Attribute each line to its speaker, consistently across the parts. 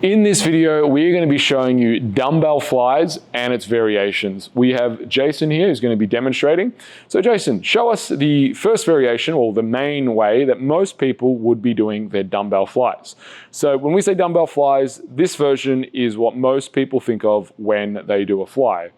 Speaker 1: In this video, we're going to be showing you dumbbell flies and its variations. We have Jason here who's going to be demonstrating. So Jason, show us the first variation, or the main way that most people would be doing their dumbbell flies. So when we say dumbbell flies, this version is what most people think of when they do a fly.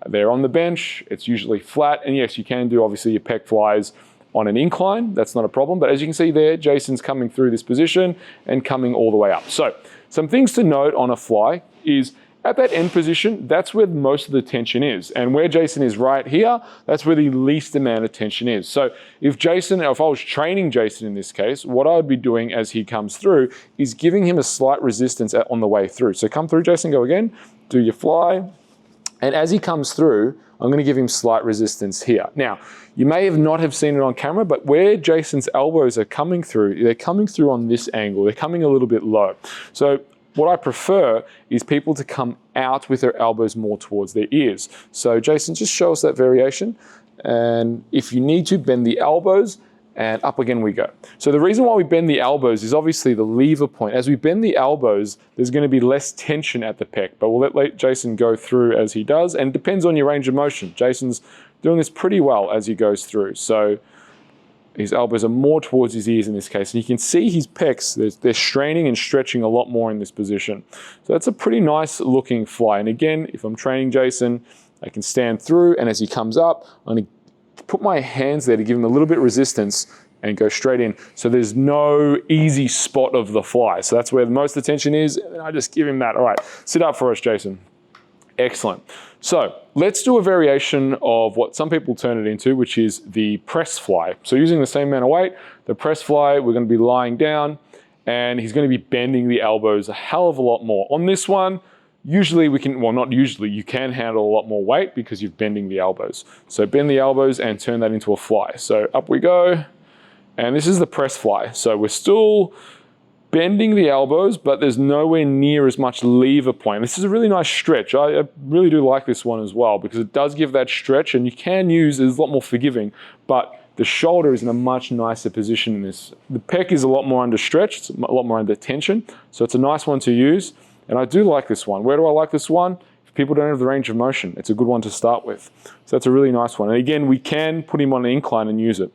Speaker 1: They're on the bench, it's usually flat, and yes, you can do obviously your pec flies on an incline, that's not a problem, but as you can see there, Jason's coming through this position and coming all the way up. So some things to note on a fly is at that end position, that's where most of the tension is. And where Jason is right here, that's where the least amount of tension is. So if I was training Jason in this case, what I would be doing as he comes through is giving him a slight resistance on the way through. So come through, Jason, go again, do your fly. And as he comes through, I'm going to give him slight resistance here. Now, you may not have seen it on camera, but where Jason's elbows are coming through, they're coming through on this angle. They're coming a little bit low. So what I prefer is people to come out with their elbows more towards their ears. So Jason, just show us that variation. And if you need to, bend the elbows, and up again we go. So the reason why we bend the elbows is obviously the lever point. As we bend the elbows, there's going to be less tension at the pec, but we'll let Jason go through as he does, and it depends on your range of motion. Jason's doing this pretty well as he goes through. So his elbows are more towards his ears in this case, and you can see his pecs, they're straining and stretching a lot more in this position. So that's a pretty nice looking fly. And again, if I'm training Jason, I can stand through, and as he comes up, I'm going to put my hands there to give him a little bit of resistance and go straight in. So there's no easy spot of the fly. So that's where most of the tension is, and I just give him that. All right, sit up for us, Jason. Excellent. So let's do a variation of what some people turn it into, which is the press fly. So using the same amount of weight, the press fly, we're going to be lying down, and he's going to be bending the elbows a hell of a lot more. On this one, usually we can, well, not usually, you can handle a lot more weight because you're bending the elbows. So bend the elbows and turn that into a fly. So up we go. And this is the press fly. So we're still bending the elbows, but there's nowhere near as much lever point. This is a really nice stretch. I really do like this one as well because it does give that stretch, and you can use, it's a lot more forgiving, but the shoulder is in a much nicer position in this. The pec is a lot more under stretch, it's a lot more under tension. So it's a nice one to use. And I do like this one. Where do I like this one? If people don't have the range of motion, it's a good one to start with. So that's a really nice one. And again, we can put him on an incline and use it.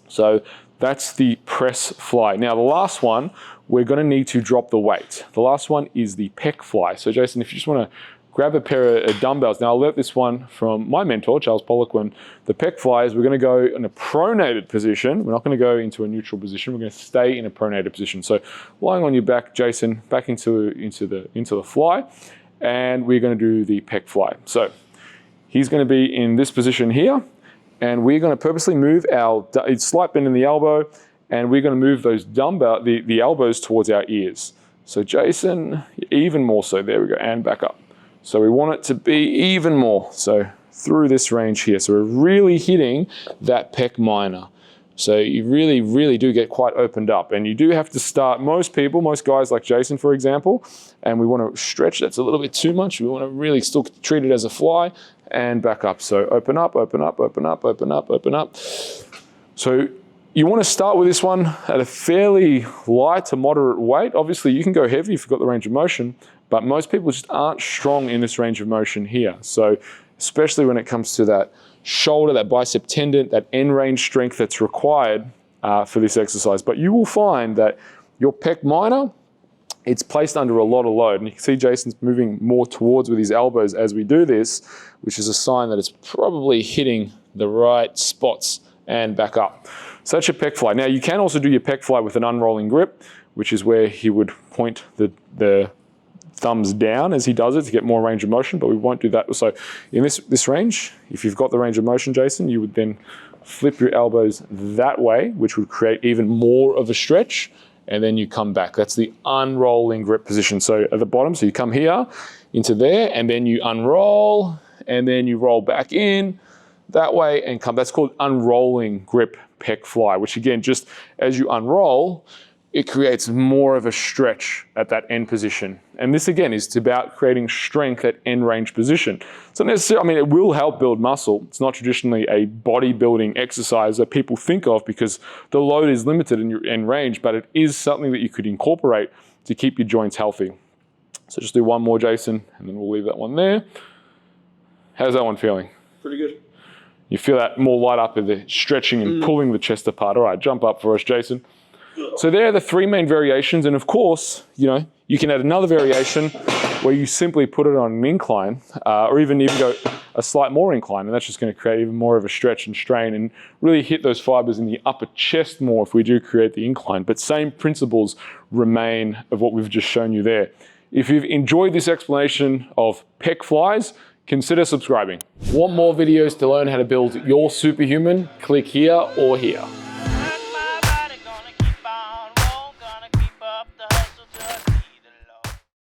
Speaker 1: So that's the press fly. Now the last one, we're going to need to drop the weight. The last one is the pec fly. So Jason, if you just want to grab a pair of dumbbells. Now I learned this one from my mentor, Charles Pollock, when the pec flies, we're going to go in a pronated position. We're not going to go into a neutral position. We're going to stay in a pronated position. So lying on your back, Jason, back into the fly, and we're going to do the pec fly. So he's going to be in this position here, and we're going to purposely move our slight bend in the elbow, and we're going to move those the elbows towards our ears. So Jason, even more so. There we go, and back up. So we want it to be even more, so through this range here. So we're really hitting that pec minor. So you really, really do get quite opened up, and you do have to start, most guys like Jason, for example, and we want to stretch, that's a little bit too much. We want to really still treat it as a fly and back up. So open up, open up, open up, open up, open up. So you want to start with this one at a fairly light to moderate weight. Obviously you can go heavy if you've got the range of motion, but most people just aren't strong in this range of motion here. So especially when it comes to that shoulder, that bicep tendon, that end range strength that's required for this exercise. But you will find that your pec minor, it's placed under a lot of load. And you can see Jason's moving more towards with his elbows as we do this, which is a sign that it's probably hitting the right spots and back up. So that's your pec fly. Now you can also do your pec fly with an unrolling grip, which is where he would point the thumbs down as he does it to get more range of motion, but we won't do that. So in this range, if you've got the range of motion, Jason, you would then flip your elbows that way, which would create even more of a stretch, and then you come back. That's the unrolling grip position. So at the bottom, so you come here into there, and then you unroll, and then you roll back in that way and come. That's called unrolling grip pec fly, which again, just as you unroll, it creates more of a stretch at that end position. And this again is about creating strength at end range position. So necessarily, I mean, it will help build muscle. It's not traditionally a bodybuilding exercise that people think of because the load is limited in your end range, but it is something that you could incorporate to keep your joints healthy. So just do one more, Jason, and then we'll leave that one there. How's that one feeling?
Speaker 2: Pretty good.
Speaker 1: You feel that more light up with the stretching and pulling the chest apart. All right, jump up for us, Jason. So there are the 3 main variations. And of course, you know, you can add another variation where you simply put it on an incline or even go a slight more incline. And that's just going to create even more of a stretch and strain and really hit those fibers in the upper chest more if we do create the incline. But same principles remain of what we've just shown you there. If you've enjoyed this explanation of pec flies, consider subscribing. Want more videos to learn how to build your superhuman? Click here or here.